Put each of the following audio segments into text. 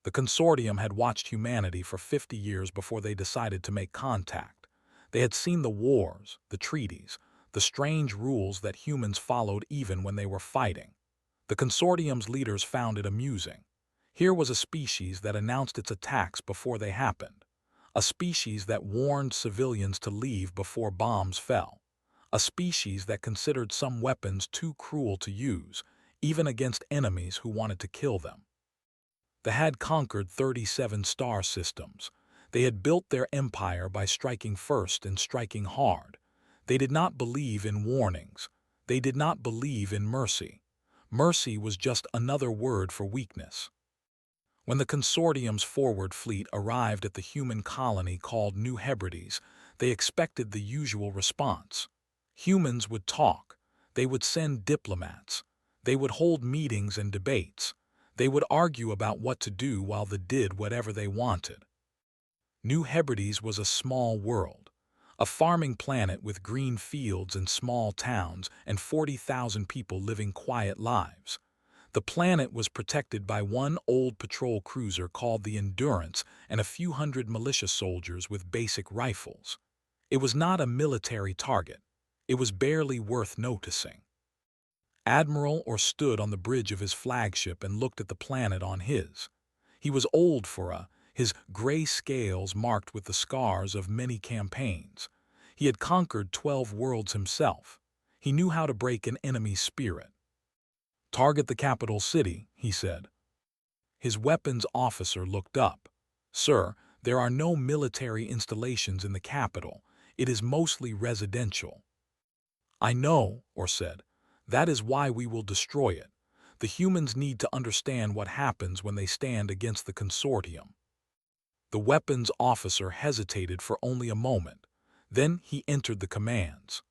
The consortium had watched humanity for 50 years before they decided to make contact. They had seen the wars, the treaties, the strange rules that humans followed even when they were fighting. The consortium's leaders found it amusing. Here was a species that announced its attacks before they happened. A species that warned civilians to leave before bombs fell. A species that considered some weapons too cruel to use, even against enemies who wanted to kill them. They had conquered 37 star systems. They had built their empire by striking first and striking hard. They did not believe in warnings. They did not believe in mercy. Mercy was just another word for weakness. When the consortium's forward fleet arrived at the human colony called New Hebrides, they expected the usual response. Humans would talk. They would send diplomats. They would hold meetings and debates. They would argue about what to do while they did whatever they wanted. New Hebrides was a small world, a farming planet with green fields and small towns and 40,000 people living quiet lives. The planet was protected by one old patrol cruiser called the Endurance and a few hundred militia soldiers with basic rifles. It was not a military target. It was barely worth noticing. Admiral Orr stood on the bridge of his flagship and looked at the planet on his. He was old for his gray scales marked with the scars of many campaigns. He had conquered 12 worlds himself. He knew how to break an enemy's spirit. "Target the capital city," he said. His weapons officer looked up. "Sir, there are no military installations in the capital. It is mostly residential." "I know," Orr said. "That is why we will destroy it. The humans need to understand what happens when they stand against the consortium." The weapons officer hesitated for only a moment. Then he entered the commands.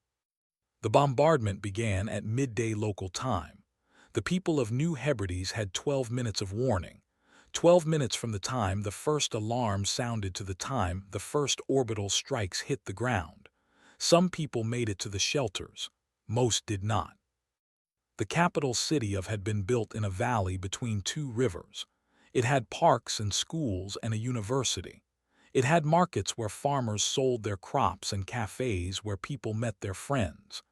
The bombardment began at midday local time. The people of New Hebrides had 12 minutes of warning. 12 minutes from the time the first alarm sounded to the time the first orbital strikes hit the ground. Some people made it to the shelters. Most did not. The capital city had been built in a valley between two rivers. It had parks and schools and a university. It had markets where farmers sold their crops and cafes where people met their friends.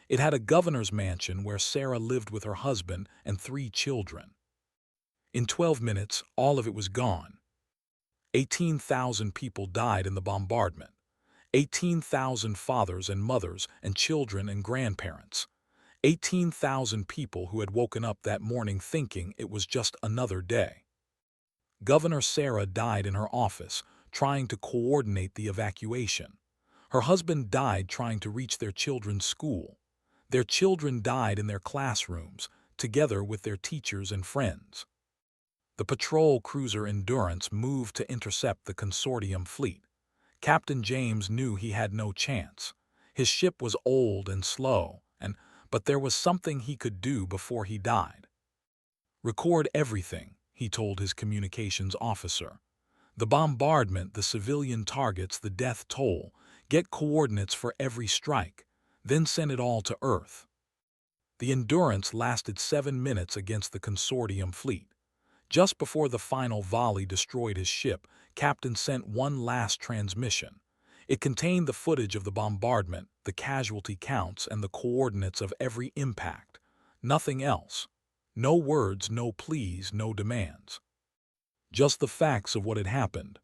It had a governor's mansion where Sarah lived with her husband and 3 children. In 12 minutes, all of it was gone. 18,000 people died in the bombardment. 18,000 fathers and mothers and children and grandparents. 18,000 people who had woken up that morning thinking it was just another day. Governor Sarah died in her office, trying to coordinate the evacuation. Her husband died trying to reach their children's school. Their children died in their classrooms, together with their teachers and friends. The patrol cruiser Endurance moved to intercept the consortium fleet. Captain James knew he had no chance. His ship was old and slow, but there was something he could do before he died. "Record everything," he told his communications officer. "The bombardment, the civilian targets, the death toll. Get coordinates for every strike. Then send it all to Earth." The Endurance lasted 7 minutes against the consortium fleet. Just before the final volley destroyed his ship, Captain sent one last transmission. It contained the footage of the bombardment, the casualty counts, and the coordinates of every impact. Nothing else. No words, no pleas, no demands. Just the facts of what had happened.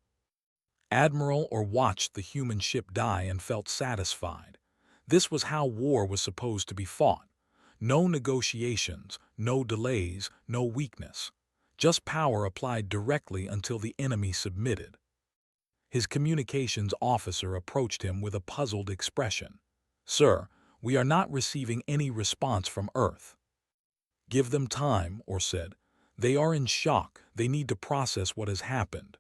Admiral Orr watched the human ship die and felt satisfied. This was how war was supposed to be fought. No negotiations, no delays, no weakness. Just power applied directly until the enemy submitted. His communications officer approached him with a puzzled expression. "Sir, we are not receiving any response from Earth." "Give them time," Orr said. "They are in shock. They need to process what has happened."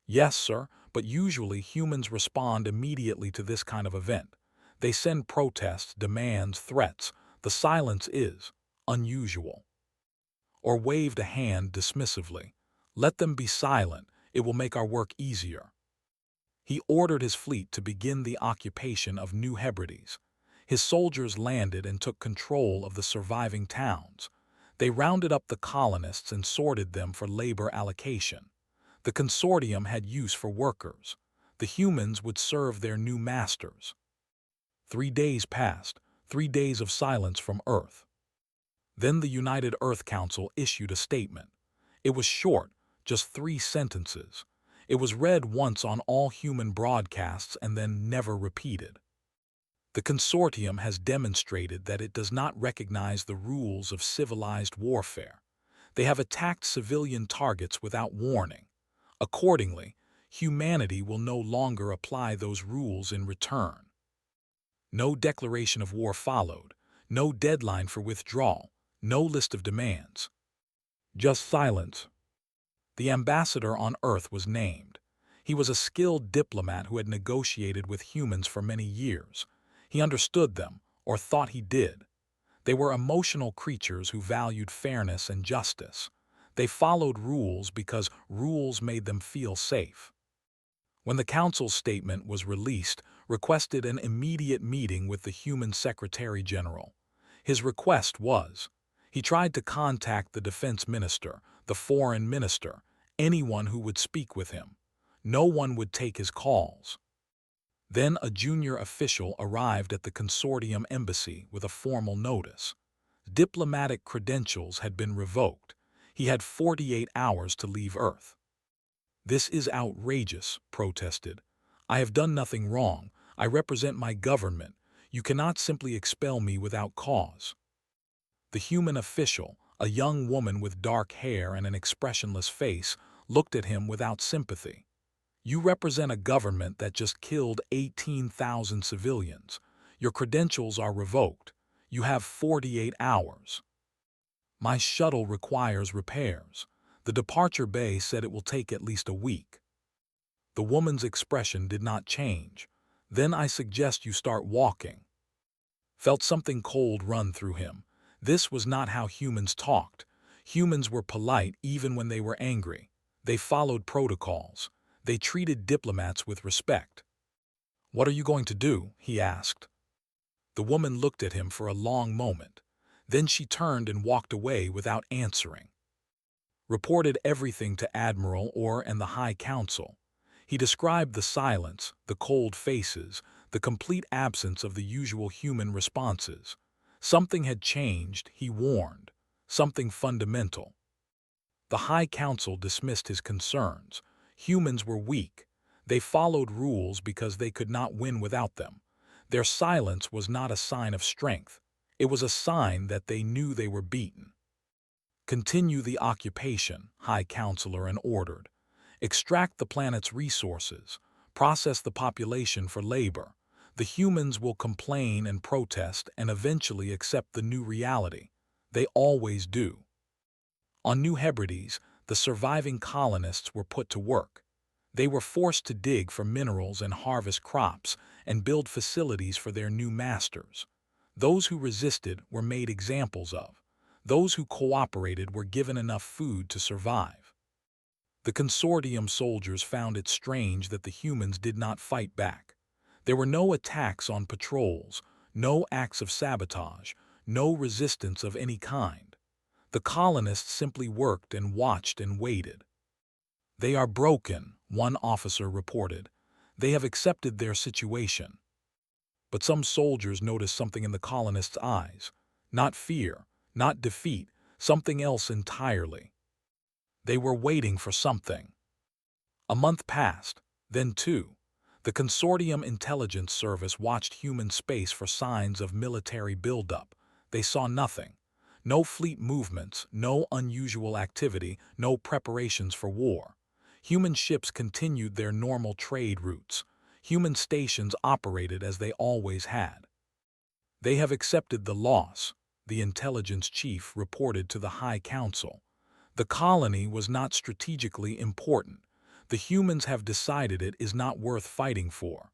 "Yes, sir, but usually humans respond immediately to this kind of event. They send protests, demands, threats. The silence is unusual." Or waved a hand dismissively. "Let them be silent. It will make our work easier." He ordered his fleet to begin the occupation of New Hebrides. His soldiers landed and took control of the surviving towns. They rounded up the colonists and sorted them for labor allocation. The consortium had use for workers. The humans would serve their new masters. 3 days passed, 3 days of silence from Earth. Then the United Earth Council issued a statement. It was short, just 3 sentences. It was read once on all human broadcasts and then never repeated. The consortium has demonstrated that it does not recognize the rules of civilized warfare. They have attacked civilian targets without warning. Accordingly, humanity will no longer apply those rules in return. No declaration of war followed, no deadline for withdrawal, no list of demands. Just silence. The ambassador on Earth was named. He was a skilled diplomat who had negotiated with humans for many years. He understood them, or thought he did. They were emotional creatures who valued fairness and justice. They followed rules because rules made them feel safe. When the Council's statement was released, requested an immediate meeting with the human Secretary General. His request was, he tried to contact the Defense Minister, the Foreign Minister, anyone who would speak with him. No one would take his calls. Then a junior official arrived at the consortium embassy with a formal notice. Diplomatic credentials had been revoked. He had 48 hours to leave Earth. "This is outrageous," protested. "I have done nothing wrong. I represent my government. You cannot simply expel me without cause." The human official, a young woman with dark hair and an expressionless face, looked at him without sympathy. "You represent a government that just killed 18,000 civilians. Your credentials are revoked. You have 48 hours. My shuttle requires repairs. The departure bay said it will take at least a week." The woman's expression did not change. "Then I suggest you start walking." Felt something cold run through him. This was not how humans talked. Humans were polite even when they were angry. They followed protocols. They treated diplomats with respect. "What are you going to do?" he asked. The woman looked at him for a long moment. Then she turned and walked away without answering. Reported everything to Admiral Orr and the High Council. He described the silence, the cold faces, the complete absence of the usual human responses. Something had changed, he warned. Something fundamental. The High Council dismissed his concerns. Humans were weak. They followed rules because they could not win without them. Their silence was not a sign of strength. It was a sign that they knew they were beaten. "Continue the occupation," High Counselor ordered. "Extract the planet's resources. Process the population for labor. The humans will complain and protest and eventually accept the new reality. They always do." On New Hebrides, the surviving colonists were put to work. They were forced to dig for minerals and harvest crops and build facilities for their new masters. Those who resisted were made examples of. Those who cooperated were given enough food to survive. The consortium soldiers found it strange that the humans did not fight back. There were no attacks on patrols, no acts of sabotage, no resistance of any kind. The colonists simply worked and watched and waited. "They are broken," one officer reported. "They have accepted their situation." But some soldiers noticed something in the colonists' eyes. Not fear, not defeat, something else entirely. They were waiting for something. A month passed, then two. The Consortium Intelligence Service watched human space for signs of military buildup. They saw nothing. No fleet movements, no unusual activity, no preparations for war. Human ships continued their normal trade routes. Human stations operated as they always had. "They have accepted the loss," the intelligence chief reported to the High Council. "The colony was not strategically important. The humans have decided it is not worth fighting for."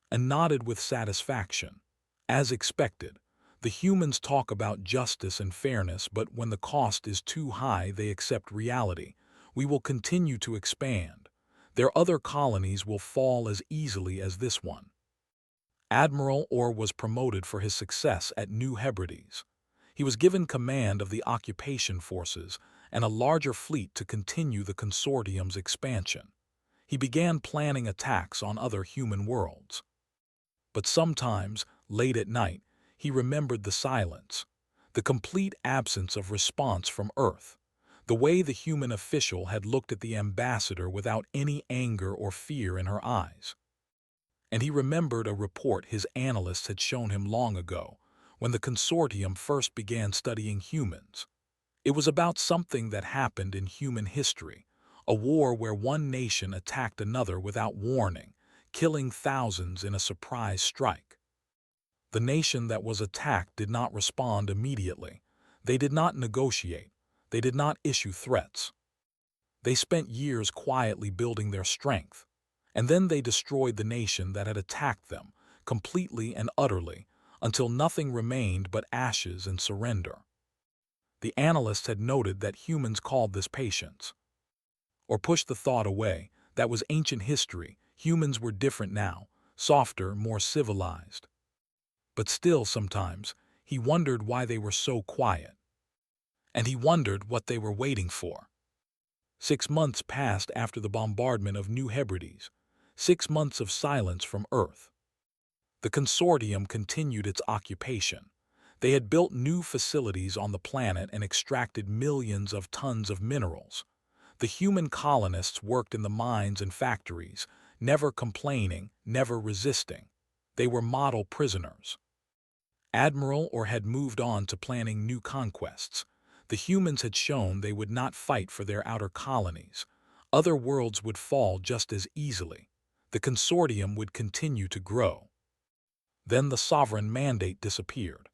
And nodded with satisfaction. As expected, the humans talk about justice and fairness, but when the cost is too high, they accept reality. "We will continue to expand. Their other colonies will fall as easily as this one." Admiral Orr was promoted for his success at New Hebrides. He was given command of the occupation forces and a larger fleet to continue the consortium's expansion. He began planning attacks on other human worlds. But sometimes, late at night, he remembered the silence, the complete absence of response from Earth, the way the human official had looked at the ambassador without any anger or fear in her eyes. And he remembered a report his analysts had shown him long ago, when the consortium first began studying humans. It was about something that happened in human history, a war where one nation attacked another without warning, killing thousands in a surprise strike. The nation that was attacked did not respond immediately. They did not negotiate. They did not issue threats. They spent years quietly building their strength, and then they destroyed the nation that had attacked them, completely and utterly, until nothing remained but ashes and surrender. The analysts had noted that humans called this patience, or pushed the thought away. That was ancient history. Humans were different now, softer, more civilized. But still, sometimes, he wondered why they were so quiet. And he wondered what they were waiting for. 6 months passed after the bombardment of New Hebrides, 6 months of silence from Earth. The consortium continued its occupation. They had built new facilities on the planet and extracted millions of tons of minerals. The human colonists worked in the mines and factories, never complaining, never resisting. They were model prisoners. Admiral or had moved on to planning new conquests. The humans had shown they would not fight for their outer colonies. Other worlds would fall just as easily. The consortium would continue to grow. Then the sovereign mandate disappeared.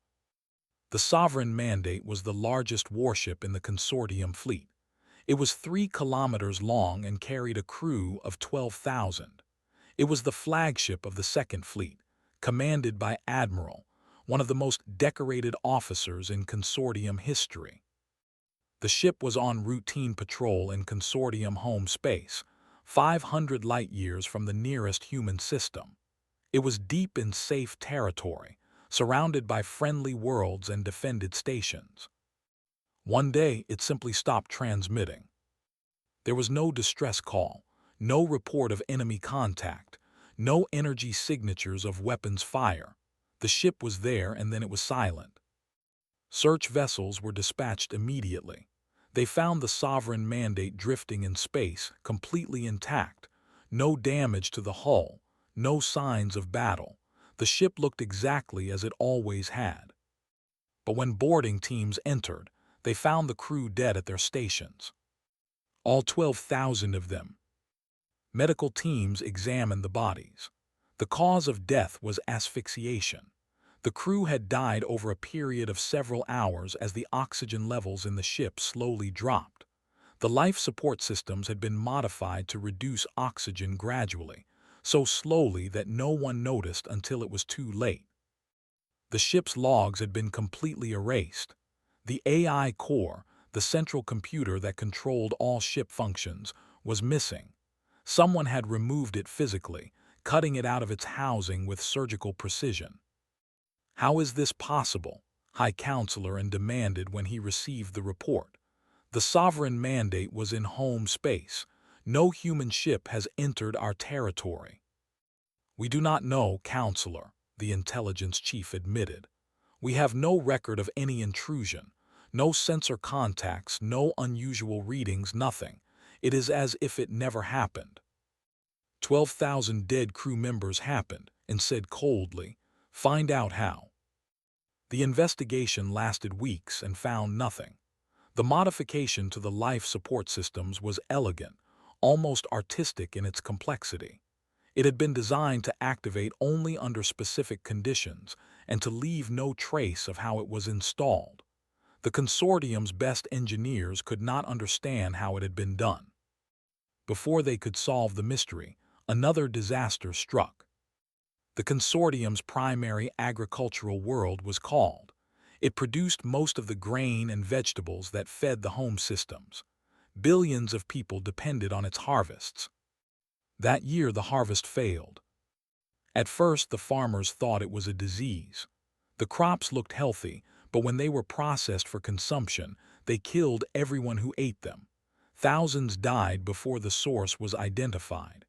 The sovereign mandate was the largest warship in the consortium fleet. It was 3 kilometers long and carried a crew of 12,000. It was the flagship of the Second Fleet, commanded by Admiral, one of the most decorated officers in consortium history. The ship was on routine patrol in consortium home space, 500 light-years from the nearest human system. It was deep in safe territory, surrounded by friendly worlds and defended stations. One day, it simply stopped transmitting. There was no distress call, no report of enemy contact, no energy signatures of weapons fire. The ship was there and then it was silent. Search vessels were dispatched immediately. They found the sovereign mandate drifting in space, completely intact. No damage to the hull, no signs of battle. The ship looked exactly as it always had. But when boarding teams entered, they found the crew dead at their stations. All 12,000 of them. Medical teams examined the bodies. The cause of death was asphyxiation. The crew had died over a period of several hours as the oxygen levels in the ship slowly dropped. The life support systems had been modified to reduce oxygen gradually, so slowly that no one noticed until it was too late. The ship's logs had been completely erased. The AI core, the central computer that controlled all ship functions, was missing. Someone had removed it physically, cutting it out of its housing with surgical precision. How is this possible? High Counselor demanded when he received the report. The sovereign mandate was in home space. No human ship has entered our territory. We do not know, Counselor, the intelligence chief admitted. We have no record of any intrusion, no sensor contacts, no unusual readings, nothing. It is as if it never happened. 12,000 dead crew members happened, and said coldly, "Find out how." The investigation lasted weeks and found nothing. The modification to the life support systems was elegant, almost artistic in its complexity. It had been designed to activate only under specific conditions and to leave no trace of how it was installed. The consortium's best engineers could not understand how it had been done. Before they could solve the mystery, another disaster struck. The consortium's primary agricultural world was called. It produced most of the grain and vegetables that fed the home systems. Billions of people depended on its harvests. That year the harvest failed. At first the farmers thought it was a disease. The crops looked healthy, But when they were processed for consumption, they killed everyone who ate them. Thousands died before the source was identified.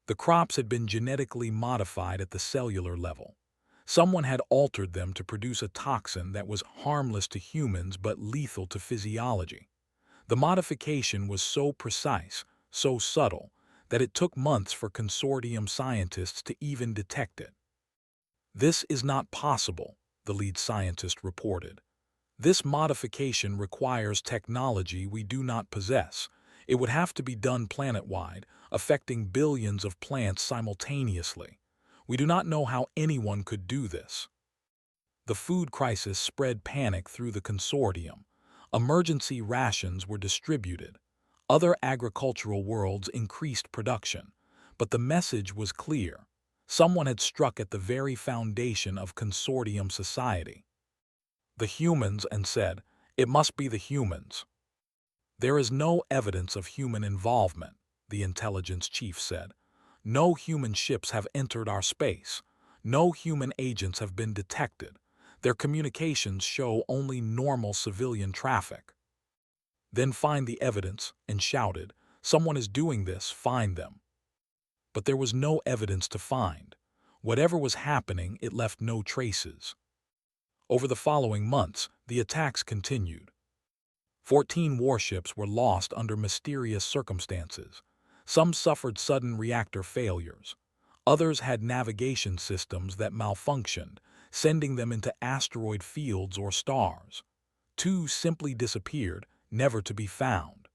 The crops had been genetically modified at the cellular level. Someone had altered them to produce a toxin that was harmless to humans but lethal to physiology. The modification was so precise, so subtle, that it took months for consortium scientists to even detect it. "This is not possible," the lead scientist reported. "This modification requires technology we do not possess. It would have to be done planet-wide, affecting billions of plants simultaneously. We do not know how anyone could do this." The food crisis spread panic through the consortium. Emergency rations were distributed. Other agricultural worlds increased production. But the message was clear. Someone had struck at the very foundation of consortium society. The humans, and said, "It must be the humans." "There is no evidence of human involvement," the intelligence chief said. "No human ships have entered our space. No human agents have been detected. Their communications show only normal civilian traffic." "Then find the evidence," and shouted, "Someone is doing this, find them." But there was no evidence to find. Whatever was happening, it left no traces. Over the following months, the attacks continued. 14 warships were lost under mysterious circumstances. Some suffered sudden reactor failures. Others had navigation systems that malfunctioned, sending them into asteroid fields or stars. 2 simply disappeared, never to be found.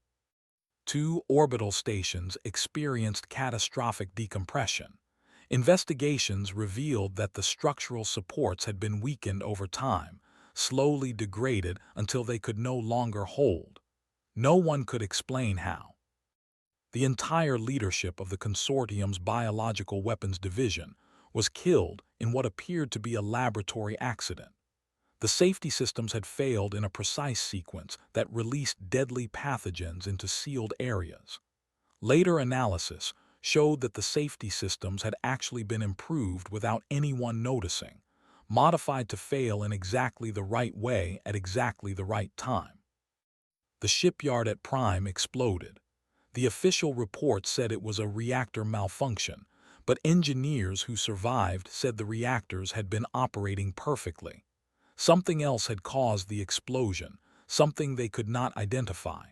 2 orbital stations experienced catastrophic decompression. Investigations revealed that the structural supports had been weakened over time, slowly degraded until they could no longer hold. No one could explain how. The entire leadership of the consortium's biological weapons division was killed in what appeared to be a laboratory accident. The safety systems had failed in a precise sequence that released deadly pathogens into sealed areas. Later analysis showed that the safety systems had actually been improved without anyone noticing, modified to fail in exactly the right way at exactly the right time. The shipyard at Prime exploded. The official report said it was a reactor malfunction, but engineers who survived said the reactors had been operating perfectly. Something else had caused the explosion, something they could not identify.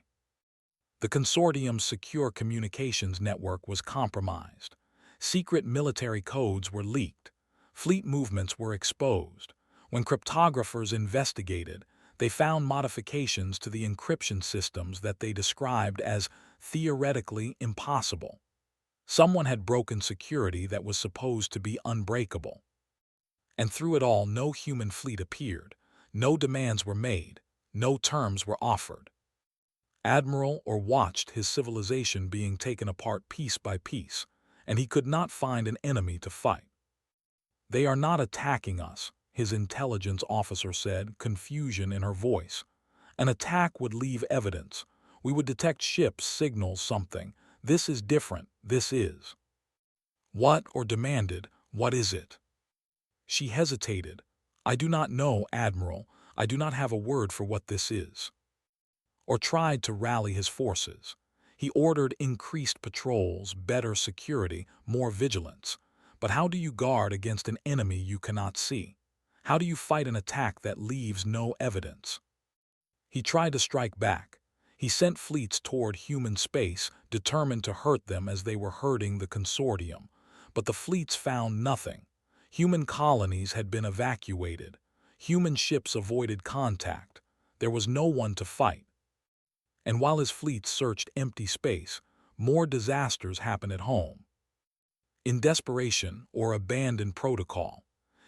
The consortium's secure communications network was compromised. Secret military codes were leaked. Fleet movements were exposed. When cryptographers investigated, they found modifications to the encryption systems that they described as theoretically impossible. Someone had broken security that was supposed to be unbreakable. And through it all, no human fleet appeared. No demands were made. No terms were offered. Admiral or watched his civilization being taken apart piece by piece, and he could not find an enemy to fight. "They are not attacking us," his intelligence officer said, confusion in her voice. "An attack would leave evidence. We would detect ships, signals, something. This is different, this is." "What?" or demanded, "What is it?" She hesitated. "I do not know, Admiral. I do not have a word for what this is." Or tried to rally his forces. He ordered increased patrols, better security, more vigilance. But how do you guard against an enemy you cannot see? How do you fight an attack that leaves no evidence? He tried to strike back. He sent fleets toward human space, determined to hurt them as they were hurting the consortium. But the fleets found nothing. Human colonies had been evacuated. Human ships avoided contact. There was no one to fight. And while his fleet searched empty space, more disasters happened at home. In desperation or abandoned protocol,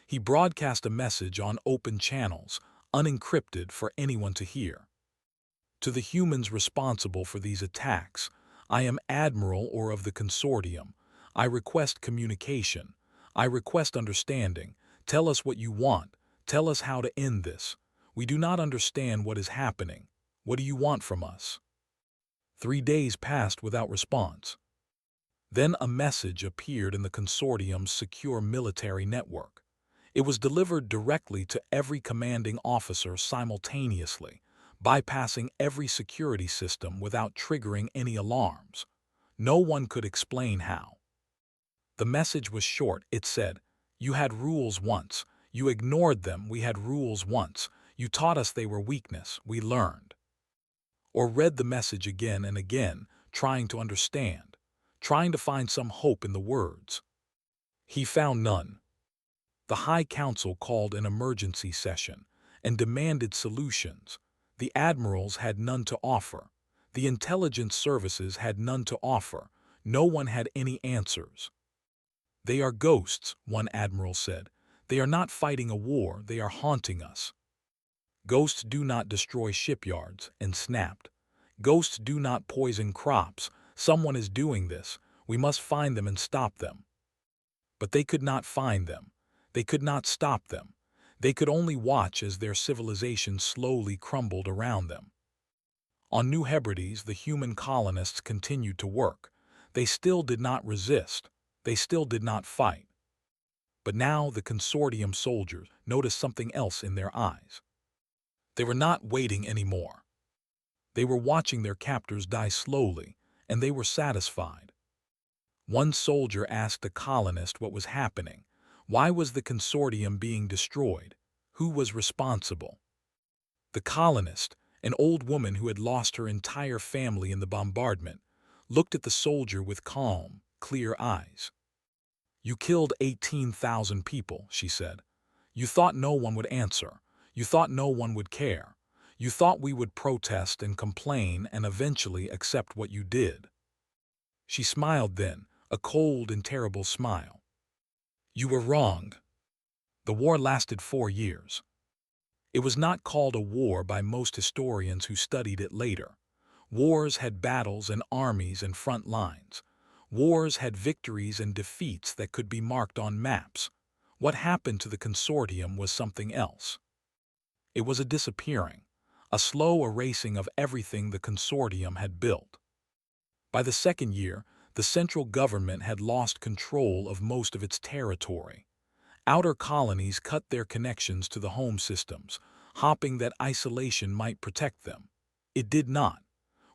he broadcast a message on open channels, unencrypted for anyone to hear. "To the humans responsible for these attacks, I am Admiral or of the consortium. I request communication. I request understanding. Tell us what you want. Tell us how to end this. We do not understand what is happening. What do you want from us?" 3 days passed without response. Then a message appeared in the consortium's secure military network. It was delivered directly to every commanding officer simultaneously, bypassing every security system without triggering any alarms. No one could explain how. The message was short. It said, "You had rules once. You ignored them. We had rules once. You taught us they were weakness. We learned." Or read the message again and again, trying to understand, trying to find some hope in the words. He found none. The High Council called an emergency session and demanded solutions. The admirals had none to offer. The intelligence services had none to offer. No one had any answers. "They are ghosts," one admiral said. "They are not fighting a war, they are haunting us." "Ghosts do not destroy shipyards," and snapped. "Ghosts do not poison crops. Someone is doing this. We must find them and stop them." But they could not find them. They could not stop them. They could only watch as their civilization slowly crumbled around them. On New Hebrides, the human colonists continued to work. They still did not resist. They still did not fight. But now the consortium soldiers noticed something else in their eyes. They were not waiting anymore. They were watching their captors die slowly, and they were satisfied. One soldier asked a colonist what was happening. Why was the consortium being destroyed? Who was responsible? The colonist, an old woman who had lost her entire family in the bombardment, looked at the soldier with calm, clear eyes. "You killed 18,000 people," she said. "You thought no one would answer. You thought no one would care. You thought we would protest and complain and eventually accept what you did." She smiled then, a cold and terrible smile. "You were wrong. The war lasted 4 years. It was not called a war by most historians who studied it later. Wars had battles and armies and front lines. Wars had victories and defeats that could be marked on maps. What happened to the consortium was something else. It was a disappearing, a slow erasing of everything the consortium had built. By the second year, the central government had lost control of most of its territory. Outer colonies cut their connections to the home systems, hoping that isolation might protect them. It did not.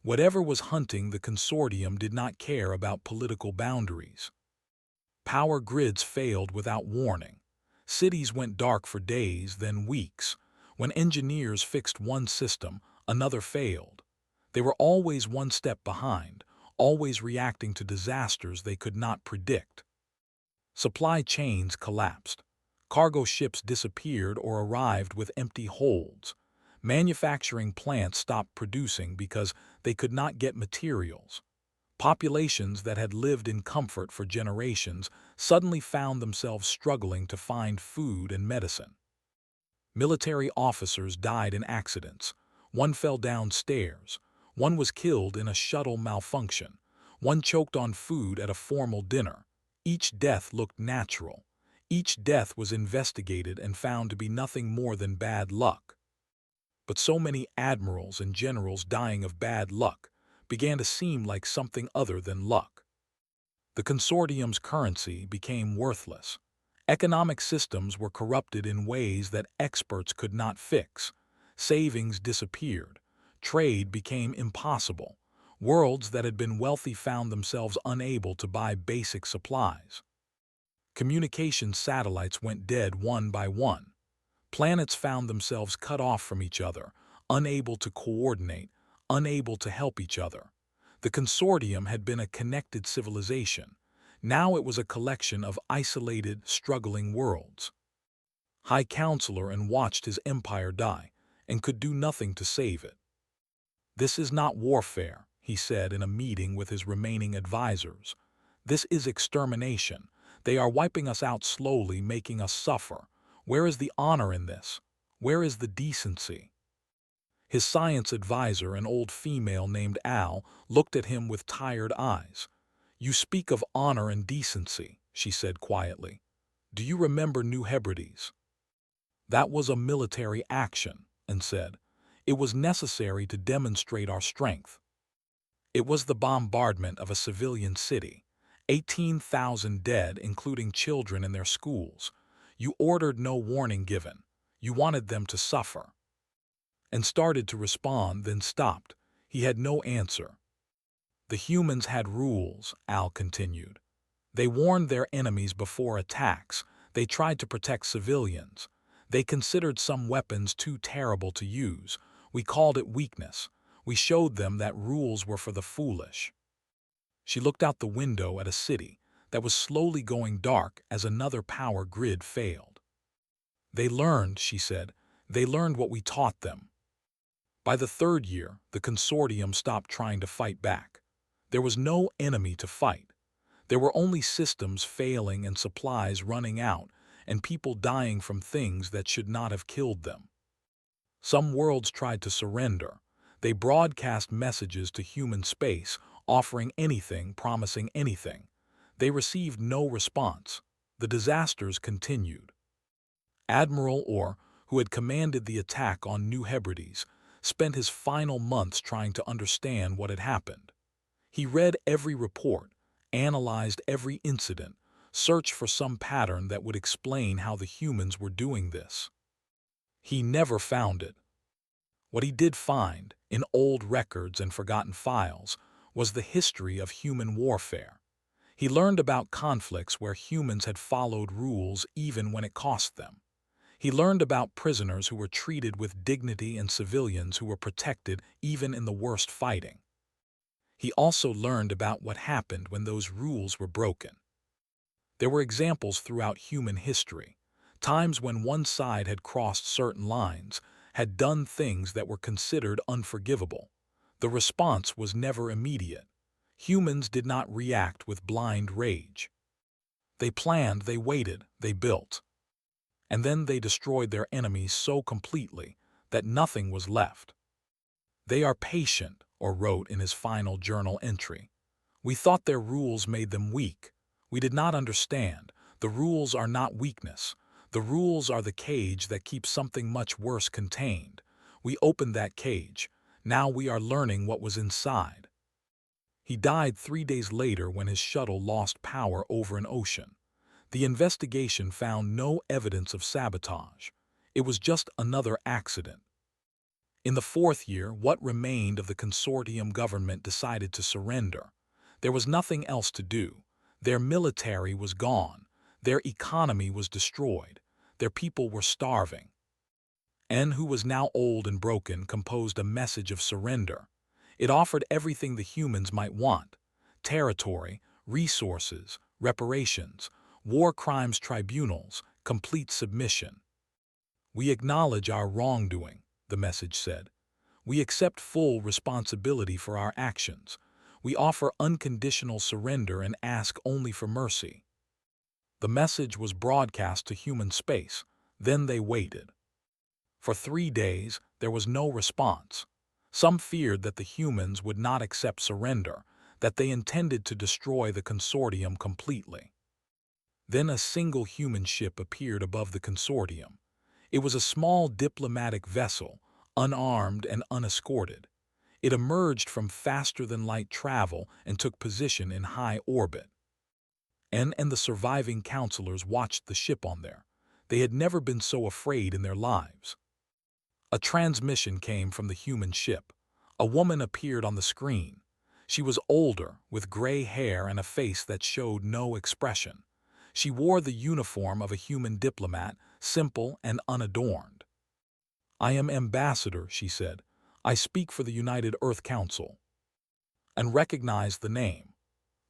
Whatever was hunting the consortium did not care about political boundaries. Power grids failed without warning. Cities went dark for days, then weeks. When engineers fixed one system, another failed. They were always one step behind, always reacting to disasters they could not predict. Supply chains collapsed. Cargo ships disappeared or arrived with empty holds. Manufacturing plants stopped producing because they could not get materials. Populations that had lived in comfort for generations suddenly found themselves struggling to find food and medicine. Military officers died in accidents. One fell downstairs. One was killed in a shuttle malfunction. One choked on food at a formal dinner. Each death looked natural. Each death was investigated and found to be nothing more than bad luck. But so many admirals and generals dying of bad luck began to seem like something other than luck. The consortium's currency became worthless. Economic systems were corrupted in ways that experts could not fix. Savings disappeared. Trade became impossible. Worlds that had been wealthy found themselves unable to buy basic supplies. Communication satellites went dead one by one. Planets found themselves cut off from each other, unable to coordinate, unable to help each other. The consortium had been a connected civilization. Now it was a collection of isolated, struggling worlds. High Counselor and watched his empire die, and could do nothing to save it. "This is not warfare," he said in a meeting with his remaining advisors. "This is extermination. They are wiping us out slowly, making us suffer. Where is the honor in this? Where is the decency?" His science advisor, an old female named Al, looked at him with tired eyes. "You speak of honor and decency," she said quietly. "Do you remember New Hebrides?" "That was a military action," and said. "It was necessary to demonstrate our strength. It was the bombardment of a civilian city. 18,000 dead, including children in their schools. You ordered no warning given. You wanted them to suffer." And started to respond, then stopped. He had no answer. "The humans had rules," Al continued. "They warned their enemies before attacks. They tried to protect civilians. They considered some weapons too terrible to use. We called it weakness. We showed them that rules were for the foolish." She looked out the window at a city that was slowly going dark as another power grid failed. "They learned," she said. "They learned what we taught them." By the third year, the consortium stopped trying to fight back. There was no enemy to fight. There were only systems failing and supplies running out, and people dying from things that should not have killed them. Some worlds tried to surrender. They broadcast messages to human space, offering anything, promising anything. They received no response. The disasters continued. Admiral Orr, who had commanded the attack on New Hebrides, spent his final months trying to understand what had happened. He read every report, analyzed every incident, searched for some pattern that would explain how the humans were doing this. He never found it. What he did find, in old records and forgotten files, was the history of human warfare. He learned about conflicts where humans had followed rules even when it cost them. He learned about prisoners who were treated with dignity and civilians who were protected even in the worst fighting. He also learned about what happened when those rules were broken. There were examples throughout human history, times when one side had crossed certain lines, had done things that were considered unforgivable. The response was never immediate. Humans did not react with blind rage. They planned, they waited, they built. And then they destroyed their enemies so completely that nothing was left. "They are patient," Orr wrote in his final journal entry. "We thought their rules made them weak. We did not understand. The rules are not weakness. The rules are the cage that keeps something much worse contained. We opened that cage. Now we are learning what was inside." He died 3 days later when his shuttle lost power over an ocean. The investigation found no evidence of sabotage. It was just another accident. In the fourth year, what remained of the consortium government decided to surrender. There was nothing else to do. Their military was gone. Their economy was destroyed. Their people were starving. N, who was now old and broken, composed a message of surrender. It offered everything the humans might want: territory, resources, reparations, war crimes tribunals, complete submission. "We acknowledge our wrongdoing," the message said. "We accept full responsibility for our actions. We offer unconditional surrender and ask only for mercy." The message was broadcast to human space. Then they waited. For 3 days, there was no response. Some feared that the humans would not accept surrender, that they intended to destroy the consortium completely. Then a single human ship appeared above the consortium. It was a small diplomatic vessel, unarmed and unescorted. It emerged from faster-than-light travel and took position in high orbit. N and the surviving counselors watched the ship on there. They had never been so afraid in their lives. A transmission came from the human ship. A woman appeared on the screen. She was older, with gray hair and a face that showed no expression. She wore the uniform of a human diplomat, simple and unadorned. "I am ambassador," she said. "I speak for the United Earth Council." And recognized the name.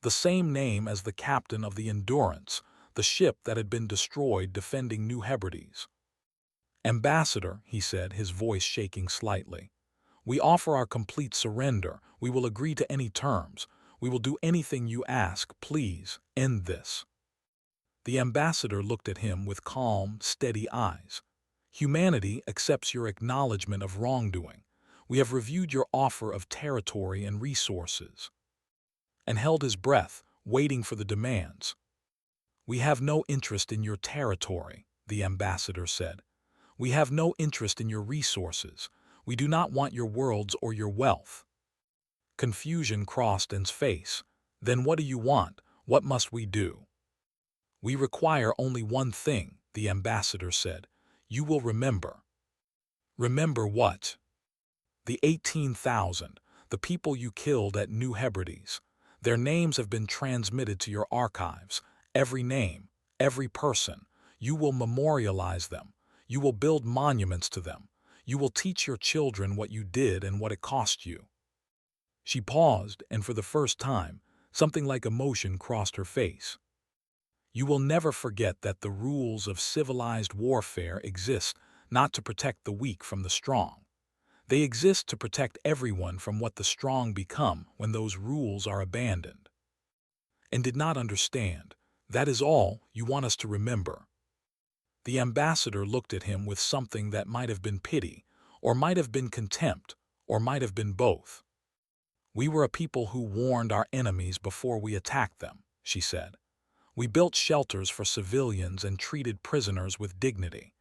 The same name as the captain of the Endurance, the ship that had been destroyed defending New Hebrides. "Ambassador," he said, his voice shaking slightly, "we offer our complete surrender. We will agree to any terms. We will do anything you ask. Please, end this." The ambassador looked at him with calm, steady eyes. "Humanity accepts your acknowledgement of wrongdoing. We have reviewed your offer of territory and resources." And held his breath, waiting for the demands. "We have no interest in your territory," the ambassador said. "We have no interest in your resources. We do not want your worlds or your wealth." Confusion crossed N's face. "Then what do you want? What must we do?" "We require only one thing," the ambassador said. "You will remember." "Remember what?" "The 18,000, the people you killed at New Hebrides. Their names have been transmitted to your archives. Every name, every person. You will memorialize them. You will build monuments to them. You will teach your children what you did and what it cost you." She paused, and for the first time, something like emotion crossed her face. "You will never forget that the rules of civilized warfare exist not to protect the weak from the strong. They exist to protect everyone from what the strong become when those rules are abandoned." "And did not understand. That is all you want us to remember." The ambassador looked at him with something that might have been pity, or might have been contempt, or might have been both. "We were a people who warned our enemies before we attacked them," she said. "We built shelters for civilians and treated prisoners with dignity.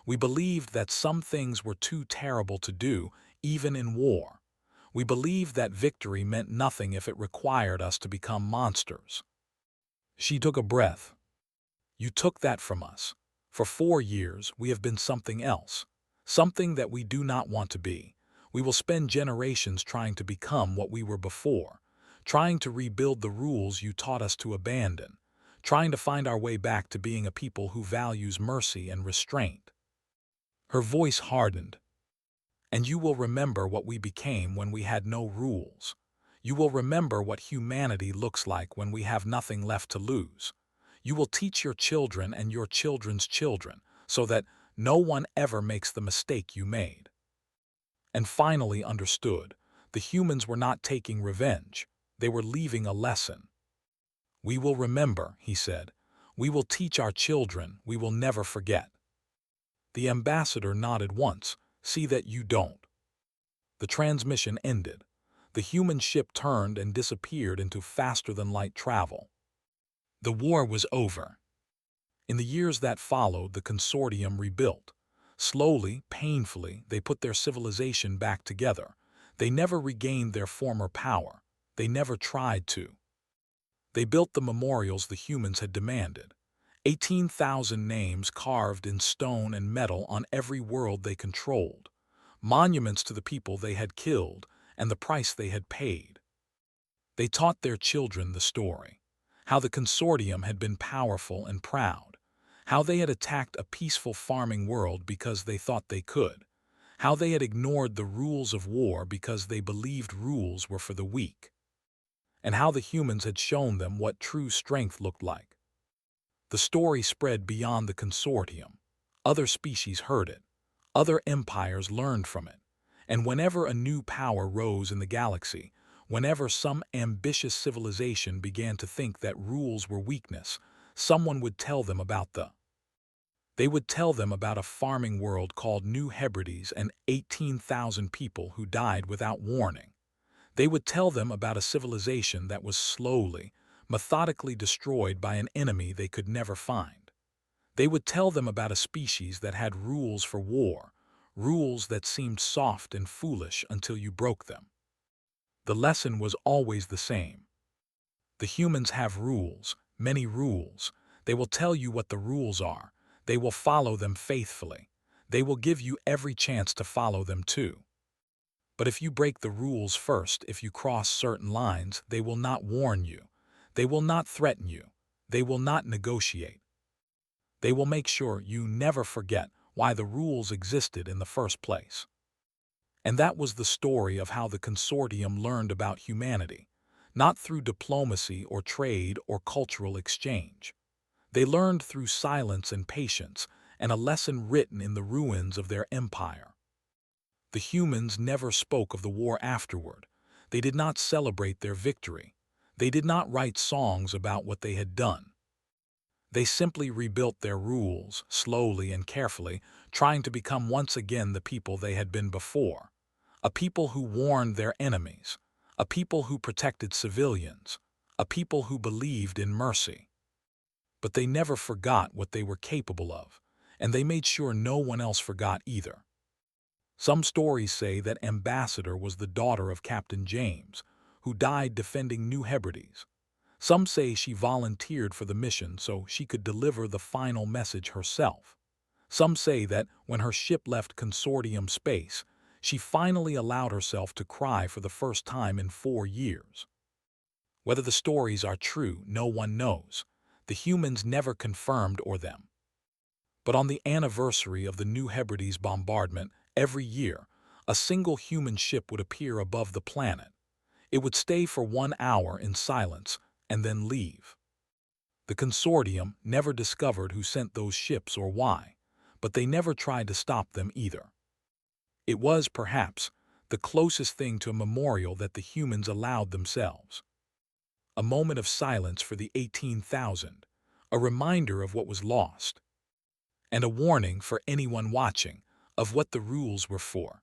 We believed that some things were too terrible to do, even in war. We believed that victory meant nothing if it required us to become monsters." She took a breath. "You took that from us. For 4 years, we have been something else, something that we do not want to be. We will spend generations trying to become what we were before, trying to rebuild the rules you taught us to abandon, trying to find our way back to being a people who values mercy and restraint." Her voice hardened. "And you will remember what we became when we had no rules. You will remember what humanity looks like when we have nothing left to lose. You will teach your children and your children's children so that no one ever makes the mistake you made." And finally understood, the humans were not taking revenge. They were leaving a lesson. "We will remember," he said. "We will teach our children. We will never forget." The ambassador nodded once. "See that you don't." The transmission ended. The human ship turned and disappeared into faster-than-light travel. The war was over. In the years that followed, the consortium rebuilt. Slowly, painfully, they put their civilization back together. They never regained their former power. They never tried to. They built the memorials the humans had demanded. 18,000 names carved in stone and metal on every world they controlled. Monuments to the people they had killed and the price they had paid. They taught their children the story. How the consortium had been powerful and proud. How they had attacked a peaceful farming world because they thought they could. How they had ignored the rules of war because they believed rules were for the weak. And how the humans had shown them what true strength looked like. The story spread beyond the consortium. Other species heard it. Other empires learned from it. And whenever a new power rose in the galaxy, whenever some ambitious civilization began to think that rules were weakness, someone would tell them about They would tell them about a farming world called New Hebrides and 18,000 people who died without warning. They would tell them about a civilization that was slowly, methodically destroyed by an enemy they could never find. They would tell them about a species that had rules for war, rules that seemed soft and foolish until you broke them. The lesson was always the same. The humans have rules, many rules. They will tell you what the rules are. They will follow them faithfully. They will give you every chance to follow them too. But if you break the rules first, if you cross certain lines, they will not warn you. They will not threaten you. They will not negotiate. They will make sure you never forget why the rules existed in the first place. And that was the story of how the consortium learned about humanity, not through diplomacy or trade or cultural exchange. They learned through silence and patience, and a lesson written in the ruins of their empire. The humans never spoke of the war afterward. They did not celebrate their victory. They did not write songs about what they had done. They simply rebuilt their rules, slowly and carefully, trying to become once again the people they had been before. A people who warned their enemies. A people who protected civilians. A people who believed in mercy. But they never forgot what they were capable of, and they made sure no one else forgot either. Some stories say that Ambassador was the daughter of Captain James, who died defending New Hebrides. Some say she volunteered for the mission so she could deliver the final message herself. Some say that when her ship left consortium space, she finally allowed herself to cry for the first time in 4 years. Whether the stories are true, no one knows. The humans never confirmed or them. But on the anniversary of the New Hebrides bombardment, every year, a single human ship would appear above the planet. It would stay for 1 hour in silence and then leave. The consortium never discovered who sent those ships or why, but they never tried to stop them either. It was, perhaps, the closest thing to a memorial that the humans allowed themselves. A moment of silence for the 18,000, a reminder of what was lost, and a warning for anyone watching of what the rules were for.